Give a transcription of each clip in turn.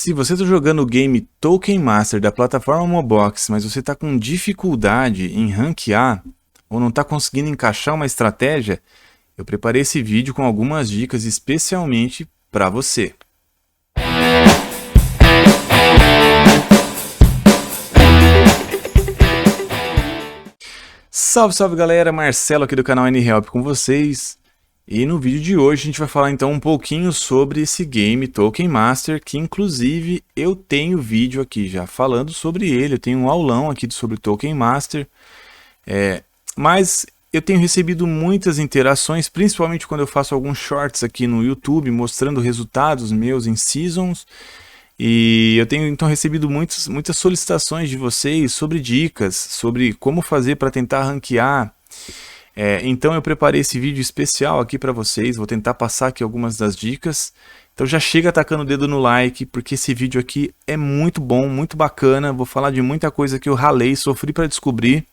Se você está jogando o game Token Master da plataforma Mobox, mas você está com dificuldade em ranquear ou não está conseguindo encaixar uma estratégia, eu preparei esse vídeo com algumas dicas especialmente para você. Salve, salve galera, Marcelo aqui do canal NHelp com vocês. E no vídeo de hoje a gente vai falar então um pouquinho sobre esse game Token Master, que inclusive eu tenho vídeo aqui já falando sobre ele, eu tenho um aulão aqui sobre Token Master, mas eu tenho recebido muitas interações, principalmente quando eu faço alguns shorts aqui no YouTube mostrando resultados meus em Seasons, e eu tenho então recebido muitas solicitações de vocês sobre dicas, sobre como fazer para tentar ranquear. Então eu preparei esse vídeo especial aqui para vocês, vou tentar passar aqui algumas das dicas. Então já chega atacando o dedo no like, porque esse vídeo aqui é muito bom, muito bacana. Vou falar de muita coisa que eu ralei, sofri para descobrir.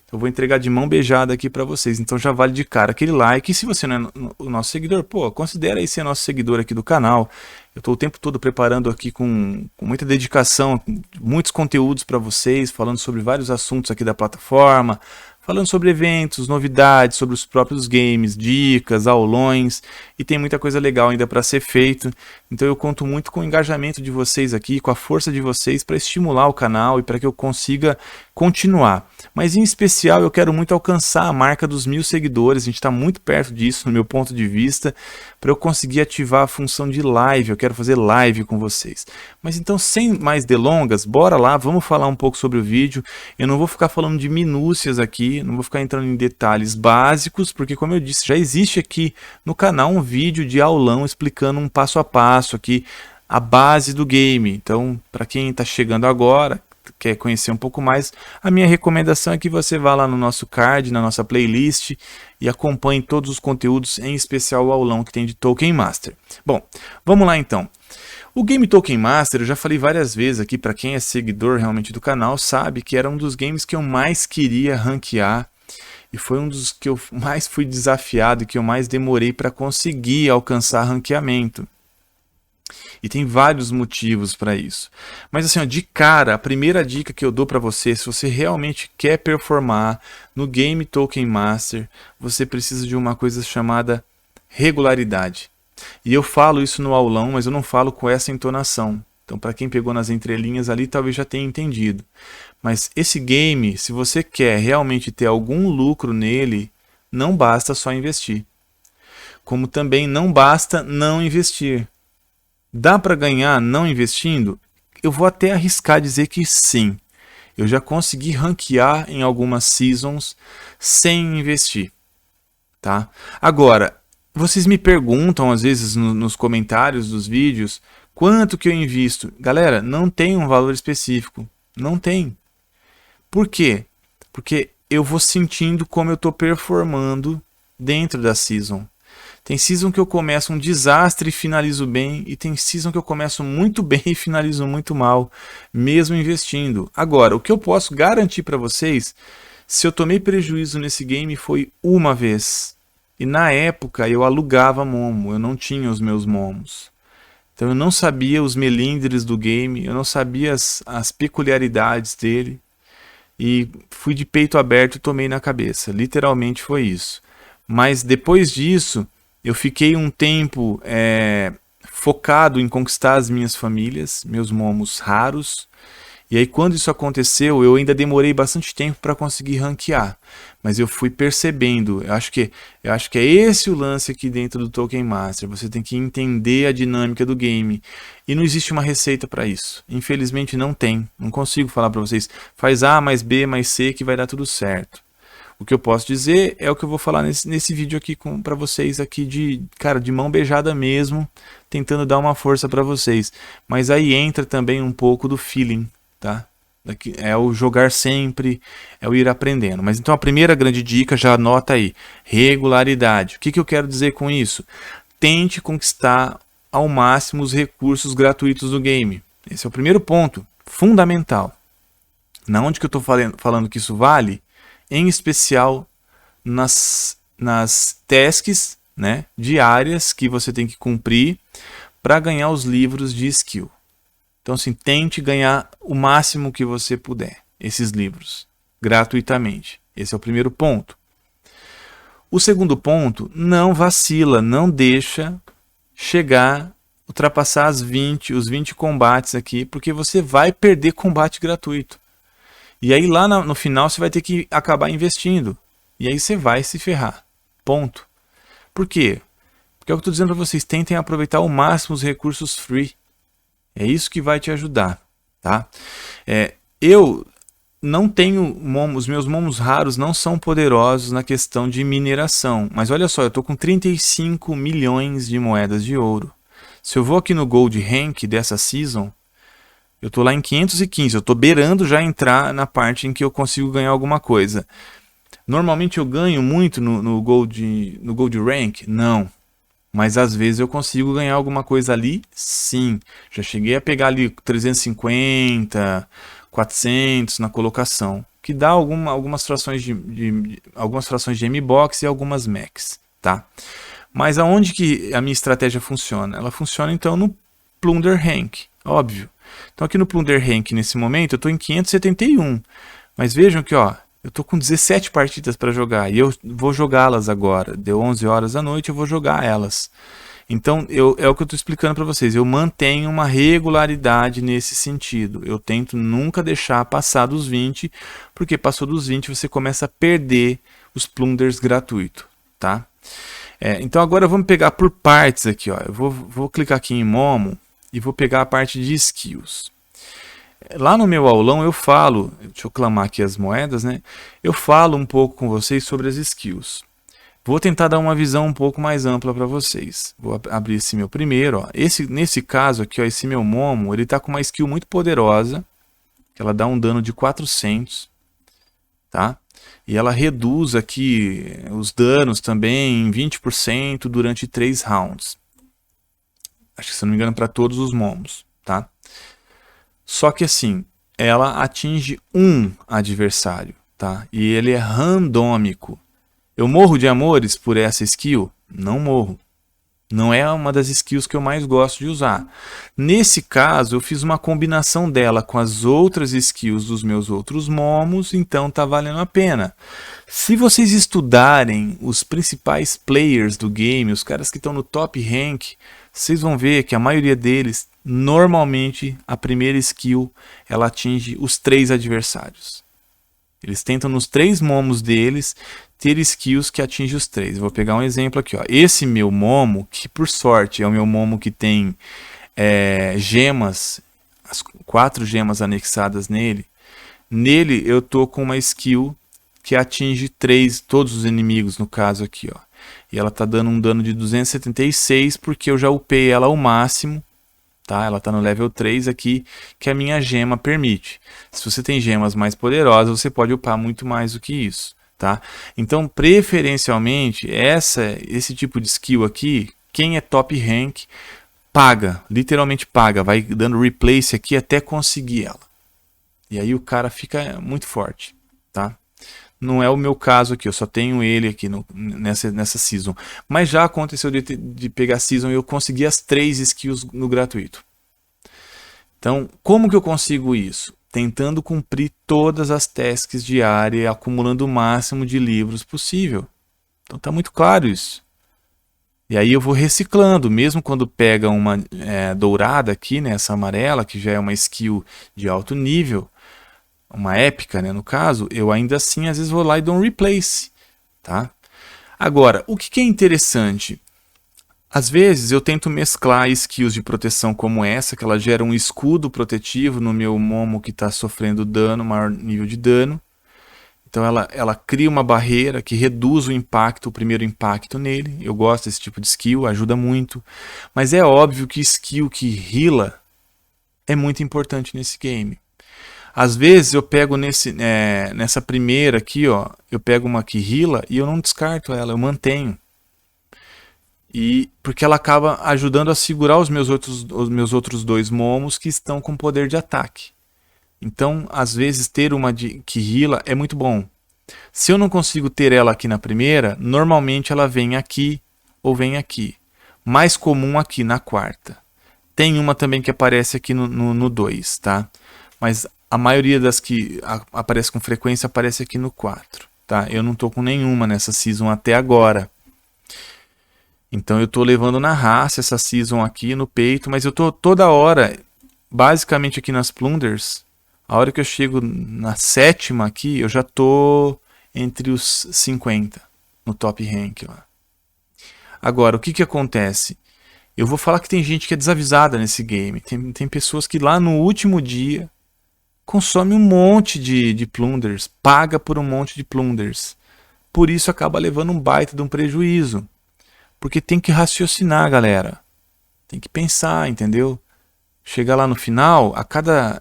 Então eu vou entregar de mão beijada aqui para vocês. Então já vale de cara aquele like. E se você não é o nosso seguidor, pô, considera aí ser nosso seguidor aqui do canal. Eu estou o tempo todo preparando aqui com muita dedicação, muitos conteúdos para vocês, falando sobre vários assuntos aqui da plataforma, falando sobre eventos, novidades, sobre os próprios games, dicas, aulões, e tem muita coisa legal ainda para ser feito. Então eu conto muito com o engajamento de vocês aqui, com a força de vocês para estimular o canal e para que eu consiga continuar. Mas em especial eu quero muito alcançar a marca dos 1000 seguidores, a gente está muito perto disso no meu ponto de vista, para eu conseguir ativar a função de live, eu quero fazer live com vocês. Mas então sem mais delongas, bora lá, vamos falar um pouco sobre o vídeo. Eu não vou ficar falando de minúcias aqui, não vou ficar entrando em detalhes básicos, porque como eu disse, já existe aqui no canal um vídeo de aulão explicando um passo a passo aqui, a base do game. Então, para quem está chegando agora, quer conhecer um pouco mais, a minha recomendação é que você vá lá no nosso card, na nossa playlist, e acompanhe todos os conteúdos, em especial o aulão que tem de Token Master. Bom, vamos lá então. O game Token Master, eu já falei várias vezes aqui, para quem é seguidor realmente do canal, sabe que era um dos games que eu mais queria ranquear, e foi um dos que eu mais fui desafiado e que eu mais demorei para conseguir alcançar ranqueamento. E tem vários motivos para isso. Mas assim, ó, de cara, a primeira dica que eu dou para você, se você realmente quer performar no game Token Master, você precisa de uma coisa chamada regularidade. E eu falo isso no aulão, mas eu não falo com essa entonação. Então, para quem pegou nas entrelinhas ali, talvez já tenha entendido. Mas esse game, se você quer realmente ter algum lucro nele, não basta só investir. Como também não basta não investir. Dá para ganhar não investindo? Eu vou até arriscar dizer que sim. Eu já consegui ranquear em algumas seasons sem investir. Tá? Agora, vocês me perguntam às vezes nos comentários dos vídeos quanto que eu invisto. Galera, não tem um valor específico. Não tem. Por quê? Porque eu vou sentindo como eu estou performando dentro da season. Tem season que eu começo um desastre e finalizo bem, e tem season que eu começo muito bem e finalizo muito mal, mesmo investindo. Agora, o que eu posso garantir para vocês, se eu tomei prejuízo nesse game foi uma vez. E na época eu alugava momo, eu não tinha os meus momos. Então eu não sabia os melindres do game, eu não sabia as peculiaridades dele. E fui de peito aberto e tomei na cabeça, literalmente foi isso. Mas depois disso, eu fiquei um tempo focado em conquistar as minhas famílias, meus momos raros. E aí quando isso aconteceu, eu ainda demorei bastante tempo para conseguir ranquear. Mas eu fui percebendo, eu acho que é esse o lance aqui dentro do Token Master. Você tem que entender a dinâmica do game. E não existe uma receita para isso. Infelizmente não tem. Não consigo falar para vocês, faz A mais B mais C que vai dar tudo certo. O que eu posso dizer é o que eu vou falar nesse vídeo aqui para vocês aqui de mão beijada mesmo, tentando dar uma força para vocês. Mas aí entra também um pouco do feeling, tá? É o jogar sempre, é o ir aprendendo. Mas então a primeira grande dica, já anota aí, regularidade. O que eu quero dizer com isso? Tente conquistar ao máximo os recursos gratuitos do game. Esse é o primeiro ponto, fundamental. Na onde que eu estou falando que isso vale? Em especial nas tasks, né, diárias que você tem que cumprir para ganhar os livros de skill. Então, assim, tente ganhar o máximo que você puder, esses livros, gratuitamente. Esse é o primeiro ponto. O segundo ponto, não vacila, não deixa chegar, ultrapassar os 20 combates aqui, porque você vai perder combate gratuito. E aí lá no final você vai ter que acabar investindo. E aí você vai se ferrar. Ponto. Por quê? Porque é o que eu estou dizendo para vocês, tentem aproveitar ao máximo os recursos free. É isso que vai te ajudar, tá? Eu não tenho momos, os meus momos raros não são poderosos na questão de mineração. Mas olha só, eu estou com 35 milhões de moedas de ouro. Se eu vou aqui no Gold Rank dessa season, eu estou lá em 515. Eu estou beirando já entrar na parte em que eu consigo ganhar alguma coisa. Normalmente eu ganho muito no Gold Rank? Não. Mas às vezes eu consigo ganhar alguma coisa ali, sim. Já cheguei a pegar ali 350, 400 na colocação, que dá algumas frações algumas frações de M-Box e algumas Max, tá? Mas aonde que a minha estratégia funciona? Ela funciona então no Plunder Rank, óbvio. Então aqui no Plunder Rank nesse momento eu estou em 571, mas vejam que ó, eu estou com 17 partidas para jogar e eu vou jogá-las agora. Deu 11 horas da noite, eu vou jogar elas. Então, é o que eu estou explicando para vocês. Eu mantenho uma regularidade nesse sentido. Eu tento nunca deixar passar dos 20, porque passou dos 20 você começa a perder os plunders gratuitos, tá? Então agora vamos pegar por partes aqui. Ó. Eu vou clicar aqui em Momo e vou pegar a parte de skills. Lá no meu aulão eu falo, deixa eu clamar aqui as moedas, né? Eu falo um pouco com vocês sobre as skills. Vou tentar dar uma visão um pouco mais ampla para vocês. Vou abrir esse meu primeiro. Ó. Nesse caso aqui, ó, esse meu Momo, ele está com uma skill muito poderosa. Que ela dá um dano de 400. Tá? E ela reduz aqui os danos também em 20% durante 3 rounds. Acho que, se não me engano, para todos os Momos. Tá? Só que assim, ela atinge um adversário, tá? E ele é randômico. Eu morro de amores por essa skill? Não morro. Não é uma das skills que eu mais gosto de usar. Nesse caso, eu fiz uma combinação dela com as outras skills dos meus outros momos, então tá valendo a pena. Se vocês estudarem os principais players do game, os caras que estão no top rank, vocês vão ver que a maioria deles, normalmente, a primeira skill, ela atinge os 3 adversários. Eles tentam nos 3 momos deles ter skills que atingem os 3. Eu vou pegar um exemplo aqui. Ó. Esse meu momo, que por sorte é o meu momo que tem gemas, as 4 gemas anexadas nele. Nele eu tô com uma skill que atinge todos os inimigos, no caso aqui. Ó. E ela está dando um dano de 276 porque eu já upei ela ao máximo. Tá? Ela está no level 3 aqui, que a minha gema permite. Se você tem gemas mais poderosas, você pode upar muito mais do que isso. Tá? Então, preferencialmente, esse tipo de skill aqui, quem é top rank, paga, literalmente paga, vai dando replace aqui até conseguir ela. E aí o cara fica muito forte. Tá? Não é o meu caso aqui, eu só tenho ele aqui nessa season. Mas já aconteceu de pegar season e eu consegui as 3 skills no gratuito. Então, como que eu consigo isso? Tentando cumprir todas as tasks diárias, acumulando o máximo de livros possível. Então tá muito claro isso. E aí eu vou reciclando, mesmo quando pega uma dourada aqui, né, essa amarela, que já é uma skill de alto nível, uma épica, né, no caso, eu ainda assim às vezes vou lá e dou um replace, tá? Agora, o que é interessante? Às vezes eu tento mesclar skills de proteção como essa, que ela gera um escudo protetivo no meu momo que está sofrendo dano, maior nível de dano. Então ela cria uma barreira que reduz o impacto, o primeiro impacto nele. Eu gosto desse tipo de skill, ajuda muito. Mas é óbvio que skill que heala é muito importante nesse game. Às vezes eu pego nessa primeira aqui, ó, eu pego uma que heala e eu não descarto ela, eu mantenho. Porque ela acaba ajudando a segurar os meus outros 2 momos que estão com poder de ataque. Então, às vezes, ter uma que heala é muito bom. Se eu não consigo ter ela aqui na primeira, normalmente ela vem aqui ou vem aqui. Mais comum aqui na quarta. Tem uma também que aparece aqui no 2, tá? Mas a maioria das que aparece com frequência aparece aqui no 4, tá? Eu não tô com nenhuma nessa season até agora. Então eu tô levando na raça essa season aqui no peito, mas eu tô toda hora, basicamente aqui nas plunders, a hora que eu chego na 7ª aqui, eu já tô entre os 50 no top rank lá. Agora, o que que acontece? Eu vou falar que tem gente que é desavisada nesse game. Tem pessoas que lá no último dia consome um monte de plunders, paga por um monte de plunders. Por isso acaba levando um baita de um prejuízo. Porque tem que raciocinar, galera. Tem que pensar, entendeu? Chegar lá no final, a cada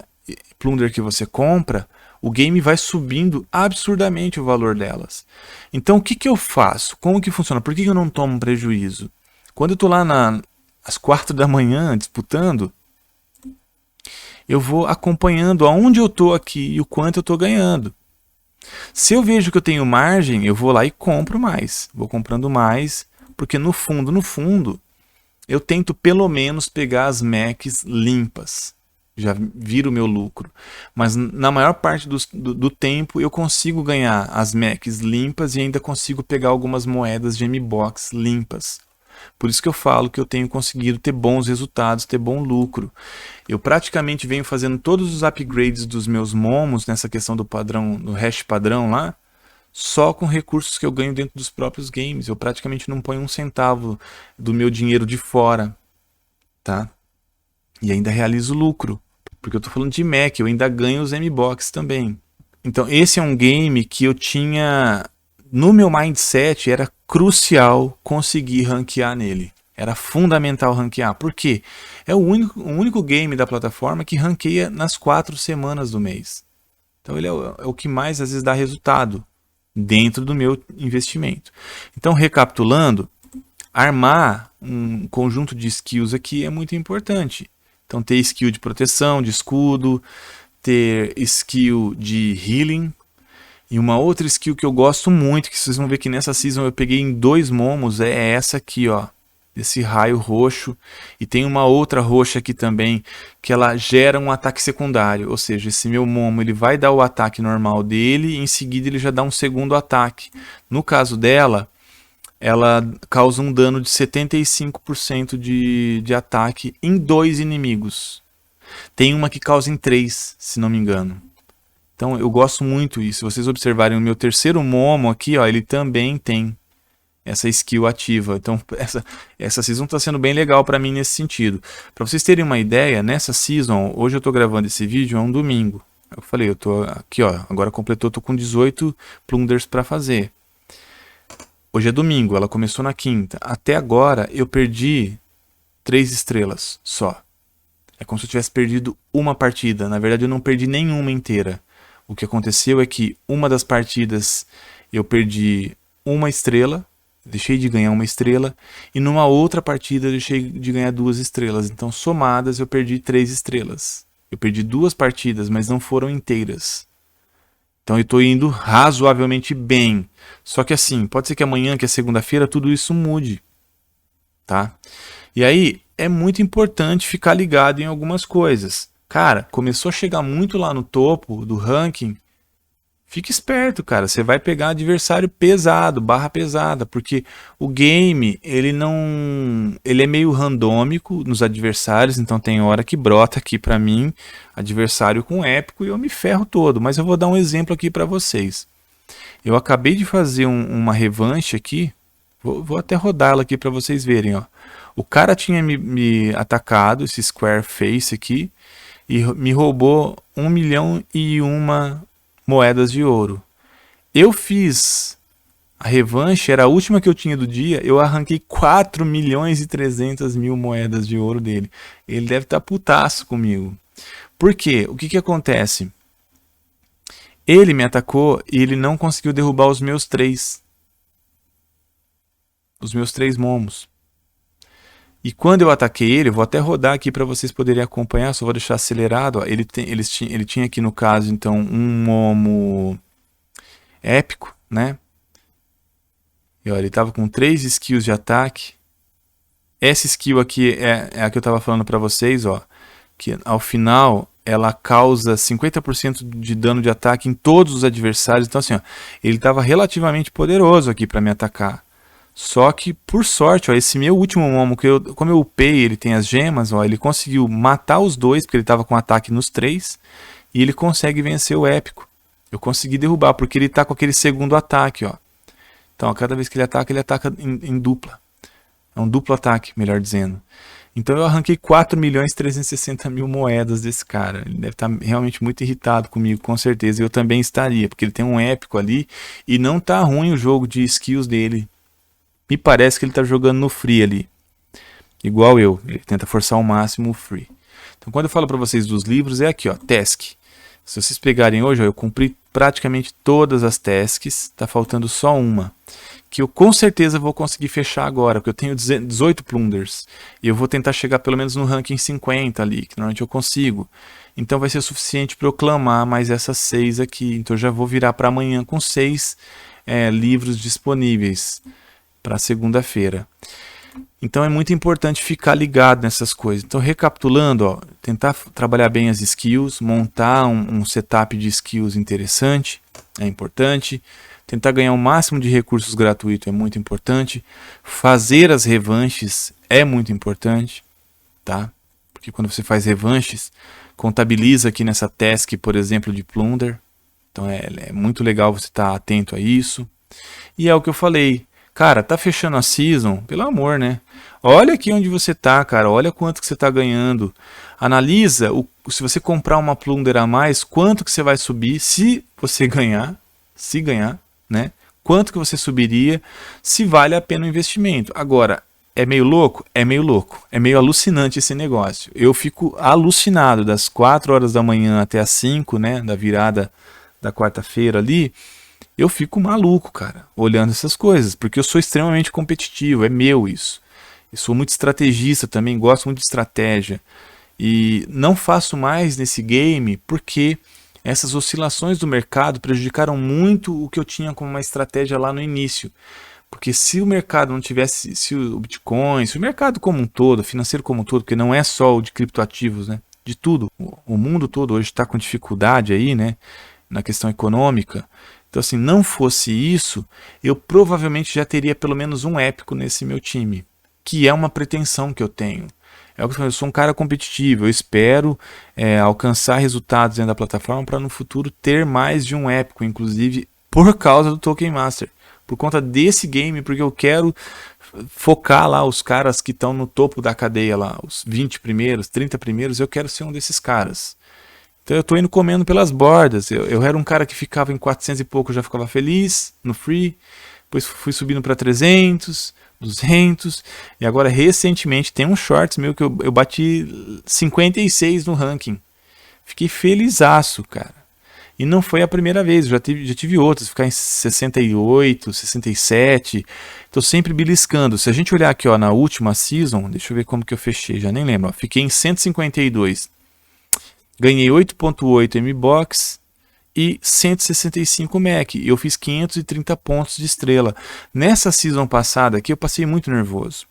plunder que você compra, o game vai subindo absurdamente o valor delas. Então o que que eu faço? Como que funciona? Por que eu não tomo prejuízo? Quando eu estou lá às 4 da manhã disputando, eu vou acompanhando aonde eu estou aqui e o quanto eu estou ganhando. Se eu vejo que eu tenho margem, eu vou lá e compro mais. Vou comprando mais, porque no fundo, eu tento pelo menos pegar as Macs limpas. Já vira o meu lucro. Mas na maior parte do tempo eu consigo ganhar as Macs limpas e ainda consigo pegar algumas moedas de M-Box limpas. Por isso que eu falo que eu tenho conseguido ter bons resultados, ter bom lucro. Eu praticamente venho fazendo todos os upgrades dos meus momos nessa questão do padrão, do hash padrão lá, só com recursos que eu ganho dentro dos próprios games. Eu praticamente não ponho um centavo do meu dinheiro de fora, tá? E ainda realizo lucro, porque eu tô falando de Mac, eu ainda ganho os M-Box também. Então esse é um game que eu tinha... No meu mindset era crucial conseguir ranquear nele. Era fundamental ranquear. Por quê? É o único game da plataforma que ranqueia nas 4 semanas do mês. Então ele é o que mais às vezes dá resultado dentro do meu investimento. Então, recapitulando, armar um conjunto de skills aqui é muito importante. Então ter skill de proteção, de escudo, ter skill de healing. E uma outra skill que eu gosto muito, que vocês vão ver que nessa season eu peguei em 2 momos, é essa aqui, ó. Esse raio roxo. E tem uma outra roxa aqui também, que ela gera um ataque secundário. Ou seja, esse meu momo ele vai dar o ataque normal dele e em seguida ele já dá um segundo ataque. No caso dela, ela causa um dano de 75% de ataque em 2 inimigos. Tem uma que causa em 3, se não me engano. Então eu gosto muito, e se vocês observarem o meu terceiro momo aqui, ó, ele também tem essa skill ativa. Então essa season está sendo bem legal para mim nesse sentido. Para vocês terem uma ideia, nessa season, hoje eu estou gravando esse vídeo, é um domingo. Eu falei, eu tô aqui, ó, agora completou, tô com 18 plunders para fazer. Hoje é domingo, ela começou na quinta. Até agora eu perdi 3 estrelas só. É como se eu tivesse perdido uma partida. Na verdade eu não perdi nenhuma inteira. O que aconteceu é que uma das partidas eu perdi 1 estrela, deixei de ganhar 1 estrela, e numa outra partida eu deixei de ganhar 2 estrelas. Então, somadas, eu perdi 3 estrelas. Eu perdi 2 partidas, mas não foram inteiras. Então, eu estou indo razoavelmente bem. Só que assim, pode ser que amanhã, que é segunda-feira, tudo isso mude. Tá? E aí, é muito importante ficar ligado em algumas coisas. Cara, começou a chegar muito lá no topo do ranking, fique esperto, cara. Você vai pegar adversário pesado, barra pesada, porque o game, ele é meio randômico nos adversários, então tem hora que brota aqui pra mim, adversário com épico, e eu me ferro todo. Mas eu vou dar um exemplo aqui pra vocês. Eu acabei de fazer uma revanche aqui, vou até rodar ela aqui pra vocês verem, ó. O cara tinha me atacado, esse Square Face aqui, e me roubou 1.001.000 moedas de ouro. Eu fiz a revanche, era a última que eu tinha do dia, eu arranquei 4.300.000 moedas de ouro dele. Ele deve estar putaço comigo. Por quê? O que acontece? Ele me atacou e ele não conseguiu derrubar os meus 3. Os meus 3 momos. E quando eu ataquei ele, eu vou até rodar aqui para vocês poderem acompanhar, só vou deixar acelerado. Ó. Ele tinha aqui no caso, então, um momo épico, né? E ó, ele estava com 3 skills de ataque. Essa skill aqui é a que eu estava falando para vocês, ó, que ao final ela causa 50% de dano de ataque em todos os adversários. Então assim, ó, ele estava relativamente poderoso aqui para me atacar. Só que, por sorte, ó, esse meu último momo, como eu upei, ele tem as gemas, ó, ele conseguiu matar os dois, porque ele estava com ataque nos 3, e ele consegue vencer o épico. Eu consegui derrubar, porque ele está com aquele segundo ataque, ó. Então, a cada vez que ele ataca em dupla. É um duplo ataque, melhor dizendo. Então eu arranquei 4.360.000 moedas desse cara. Ele deve estar realmente muito irritado comigo, com certeza. Eu também estaria, porque ele tem um épico ali e não tá ruim o jogo de skills dele. Me parece que ele está jogando no free ali. Igual eu, ele tenta forçar ao máximo o free. Então quando eu falo para vocês dos livros, é aqui, ó, task. Se vocês pegarem hoje, ó, eu cumpri praticamente todas as tasks, tá faltando só uma. Que eu com certeza vou conseguir fechar agora, porque eu tenho 18 plunders. E eu vou tentar chegar pelo menos no ranking 50 ali, que normalmente eu consigo. Então vai ser suficiente para eu clamar mais essas 6 aqui. Então eu já vou virar para amanhã com 6 livros disponíveis para segunda-feira. Então é muito importante ficar ligado nessas coisas. Então recapitulando, ó, tentar trabalhar bem as skills, montar um setup de skills interessante, é importante. Tentar ganhar o máximo de recursos gratuitos é muito importante. Fazer as revanches é muito importante, tá? Porque quando você faz revanches, contabiliza aqui nessa task, por exemplo, de plunder. Então é muito legal você estar atento a isso. E é o que eu falei. Cara, tá fechando a season, pelo amor, né? Olha aqui onde você tá, cara. Olha quanto que você tá ganhando. Analisa, se você comprar uma plunder a mais, quanto que você vai subir se você ganhar. Se ganhar, né? Quanto que você subiria, se vale a pena o investimento. Agora, é meio louco? É meio louco. É meio alucinante esse negócio. Eu fico alucinado das 4 horas da manhã até as 5, né? Da virada da quarta-feira ali. Eu fico maluco, cara, olhando essas coisas, porque eu sou extremamente competitivo, é meu isso. Eu sou muito estrategista também, gosto muito de estratégia. E não faço mais nesse game porque essas oscilações do mercado prejudicaram muito o que eu tinha como uma estratégia lá no início. Porque se o mercado não tivesse, se o Bitcoin, se o mercado como um todo, financeiro como um todo, porque não é só o de criptoativos, né? De tudo, o mundo todo hoje está com dificuldade aí, né? Na questão econômica. Então, assim, não fosse isso, eu provavelmente já teria pelo menos um épico nesse meu time, que é uma pretensão que eu tenho. Eu sou um cara competitivo, eu espero alcançar resultados dentro da plataforma para no futuro ter mais de um épico, inclusive por causa do Token Master, por conta desse game, porque eu quero focar lá os caras que estão no topo da cadeia lá, os 20 primeiros, 30 primeiros, eu quero ser um desses caras. Então eu tô indo comendo pelas bordas. Eu era um cara que ficava em 400 e pouco, já ficava feliz no free. Depois fui subindo para 300, 200. E agora recentemente tem um shorts meu que eu bati 56 no ranking. Fiquei felizaço, cara. E não foi a primeira vez, já tive outras. Ficar em 68, 67. Tô sempre beliscando. Se a gente olhar aqui ó, na última season, deixa eu ver como que eu fechei, já nem lembro. Ó, fiquei em 152. Ganhei 8.8 M-Box e 165 Mac. E eu fiz 530 pontos de estrela. Nessa season passada aqui eu passei muito nervoso.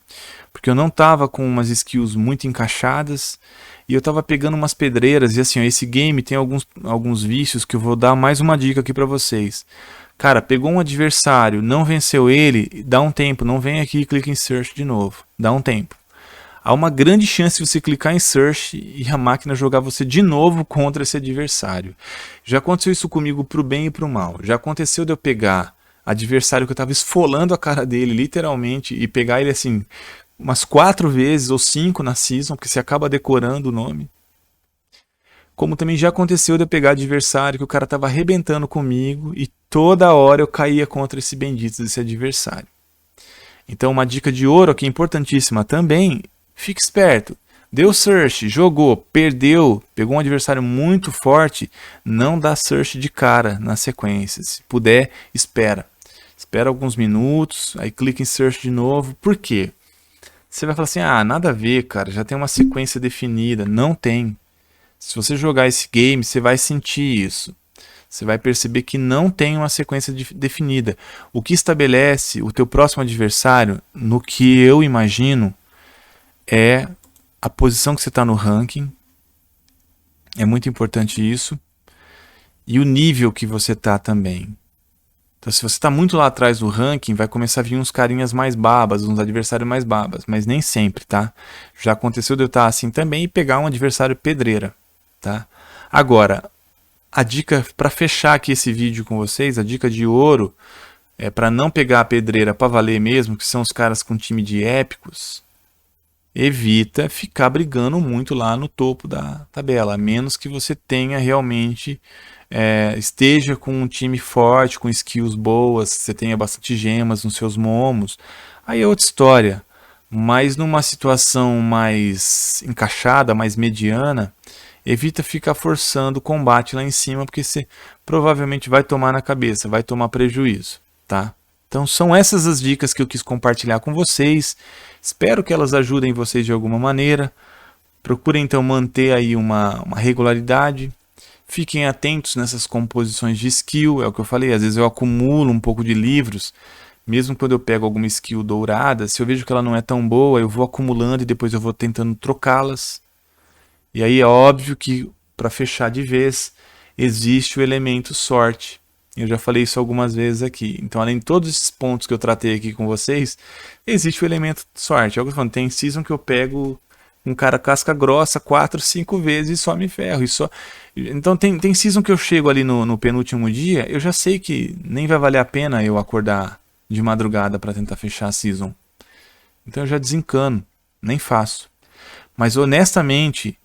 Porque eu não estava com umas skills muito encaixadas. E eu estava pegando umas pedreiras. E assim, ó, esse game tem alguns vícios que eu vou dar mais uma dica aqui para vocês. Cara, pegou um adversário, não venceu ele, dá um tempo. Não vem aqui e clica em search de novo. Dá um tempo. Há uma grande chance de você clicar em search e a máquina jogar você de novo contra esse adversário. Já aconteceu isso comigo pro bem e pro mal. Já aconteceu de eu pegar adversário que eu estava esfolando a cara dele, literalmente, e pegar ele assim, umas 4 vezes ou 5 na season, porque você acaba decorando o nome. Como também já aconteceu de eu pegar adversário que o cara estava arrebentando comigo e toda hora eu caía contra esse bendito desse adversário. Então uma dica de ouro aqui importantíssima também. Fique esperto, deu search, jogou, perdeu, pegou um adversário muito forte, não dá search de cara na sequência. Se puder, espera. Espera alguns minutos, aí clica em search de novo. Por quê? Você vai falar assim, ah, nada a ver, cara, já tem uma sequência definida. Não tem. Se você jogar esse game, você vai sentir isso. Você vai perceber que não tem uma sequência definida. O que estabelece o teu próximo adversário, no que eu imagino, é a posição que você está no ranking. É muito importante isso. E o nível que você está também. Então, se você está muito lá atrás do ranking, vai começar a vir uns carinhas mais babas, uns adversários mais babas. Mas nem sempre, tá? Já aconteceu de eu estar assim também e pegar um adversário pedreira, tá? Agora, a dica para fechar aqui esse vídeo com vocês, a dica de ouro, é para não pegar a pedreira para valer mesmo, que são os caras com time de épicos. Evita ficar brigando muito lá no topo da tabela, a menos que você tenha realmente esteja com um time forte, com skills boas, você tenha bastante gemas nos seus momos, aí é outra história. Mas numa situação mais encaixada, mais mediana, evita ficar forçando o combate lá em cima, porque você provavelmente vai tomar na cabeça, vai tomar prejuízo, tá? Então são essas as dicas que eu quis compartilhar com vocês. Espero que elas ajudem vocês de alguma maneira. Procurem então manter aí uma regularidade. Fiquem atentos nessas composições de skill, é o que eu falei, às vezes eu acumulo um pouco de livros, mesmo quando eu pego alguma skill dourada, se eu vejo que ela não é tão boa, eu vou acumulando e depois eu vou tentando trocá-las. E aí é óbvio que, para fechar de vez, existe o elemento sorte. Eu já falei isso algumas vezes aqui. Então, além de todos esses pontos que eu tratei aqui com vocês, existe o elemento sorte. É o que eu tô falando, tem season que eu pego um cara casca grossa 4, 5 vezes e só me ferro. Então tem season que eu chego ali no penúltimo dia, eu já sei que nem vai valer a pena eu acordar de madrugada para tentar fechar a season. Então eu já desencano, nem faço. Mas honestamente,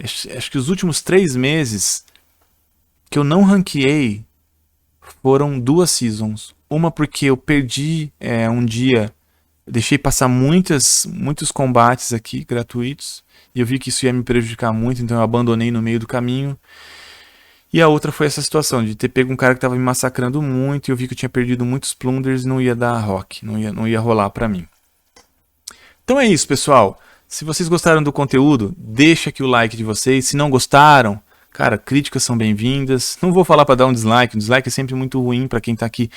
acho que os últimos 3 meses que eu não ranqueei foram 2 seasons. Uma porque eu perdi um dia, deixei passar muitos combates aqui gratuitos e eu vi que isso ia me prejudicar muito, então eu abandonei no meio do caminho. E a outra foi essa situação de ter pego um cara que estava me massacrando muito e eu vi que eu tinha perdido muitos plunders e não ia dar rock, não ia rolar para mim. Então é isso, pessoal. Se vocês gostaram do conteúdo, deixa aqui o like de vocês. Se não gostaram, cara, críticas são bem-vindas. Não vou falar para dar um dislike é sempre muito ruim para quem está aqui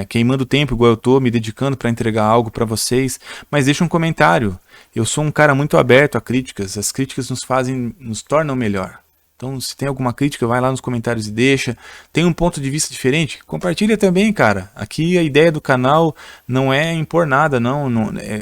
queimando tempo, igual eu estou, me dedicando para entregar algo para vocês. Mas deixa um comentário. Eu sou um cara muito aberto a críticas. As críticas nos tornam melhor. Então, se tem alguma crítica, vai lá nos comentários e deixa. Tem um ponto de vista diferente? Compartilha também, cara. Aqui a ideia do canal não é impor nada, não.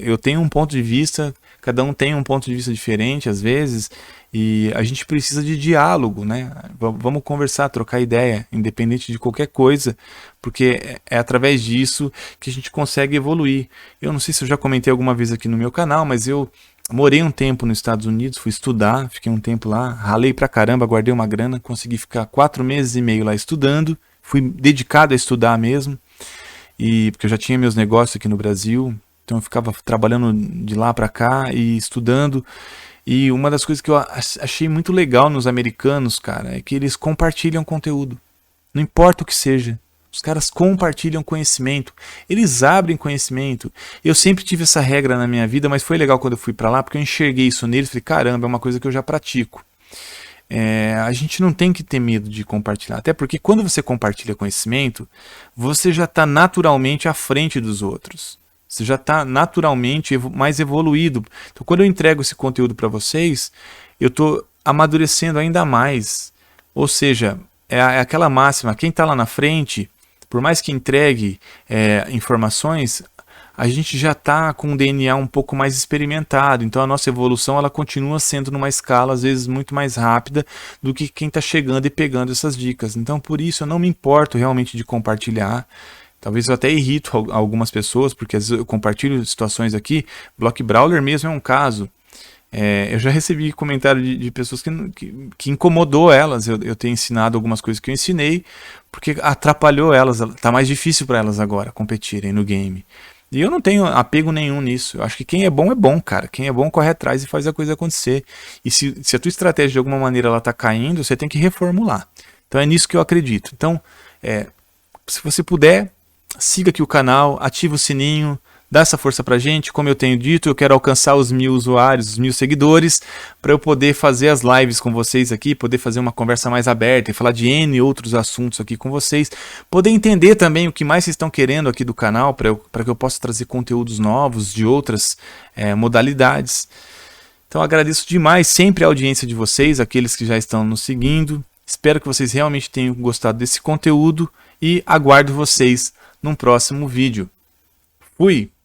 Eu tenho um ponto de vista, cada um tem um ponto de vista diferente às vezes, e a gente precisa de diálogo, né? Vamos conversar, trocar ideia, independente de qualquer coisa, porque é através disso que a gente consegue evoluir. Eu não sei se eu já comentei alguma vez aqui no meu canal, mas eu morei um tempo nos Estados Unidos, fui estudar, fiquei um tempo lá, ralei pra caramba, guardei uma grana, consegui ficar 4 meses e meio lá estudando, fui dedicado a estudar mesmo, porque eu já tinha meus negócios aqui no Brasil, então eu ficava trabalhando de lá pra cá e estudando. E uma das coisas que eu achei muito legal nos americanos, cara, é que eles compartilham conteúdo, não importa o que seja. Os caras compartilham conhecimento, eles abrem conhecimento. Eu sempre tive essa regra na minha vida, mas foi legal quando eu fui para lá, porque eu enxerguei isso neles e falei, caramba, é uma coisa que eu já pratico. A gente não tem que ter medo de compartilhar, até porque quando você compartilha conhecimento, você já está naturalmente à frente dos outros. Você já está naturalmente mais evoluído. Então, quando eu entrego esse conteúdo para vocês, eu estou amadurecendo ainda mais. Ou seja, é aquela máxima, quem está lá na frente, por mais que entregue informações, a gente já está com um DNA um pouco mais experimentado. Então a nossa evolução ela continua sendo numa escala às vezes muito mais rápida do que quem está chegando e pegando essas dicas. Então por isso eu não me importo realmente de compartilhar. Talvez eu até irrito algumas pessoas, porque às vezes eu compartilho situações aqui. Block Brawler mesmo é um caso. Eu já recebi comentário de pessoas que incomodou elas, eu ter ensinado algumas coisas que eu ensinei, porque atrapalhou elas, tá mais difícil para elas agora competirem no game. E eu não tenho apego nenhum nisso, eu acho que quem é bom, cara, quem é bom corre atrás e faz a coisa acontecer. E se a tua estratégia de alguma maneira ela tá caindo, você tem que reformular. Então é nisso que eu acredito. Então, se você puder, siga aqui o canal, ative o sininho, dá essa força pra gente. Como eu tenho dito, eu quero alcançar os 1000 usuários, os 1000 seguidores, para eu poder fazer as lives com vocês aqui, poder fazer uma conversa mais aberta e falar de N outros assuntos aqui com vocês, poder entender também o que mais vocês estão querendo aqui do canal, para que eu possa trazer conteúdos novos de outras modalidades. Então agradeço demais sempre a audiência de vocês, aqueles que já estão nos seguindo. Espero que vocês realmente tenham gostado desse conteúdo e aguardo vocês num próximo vídeo. Fui!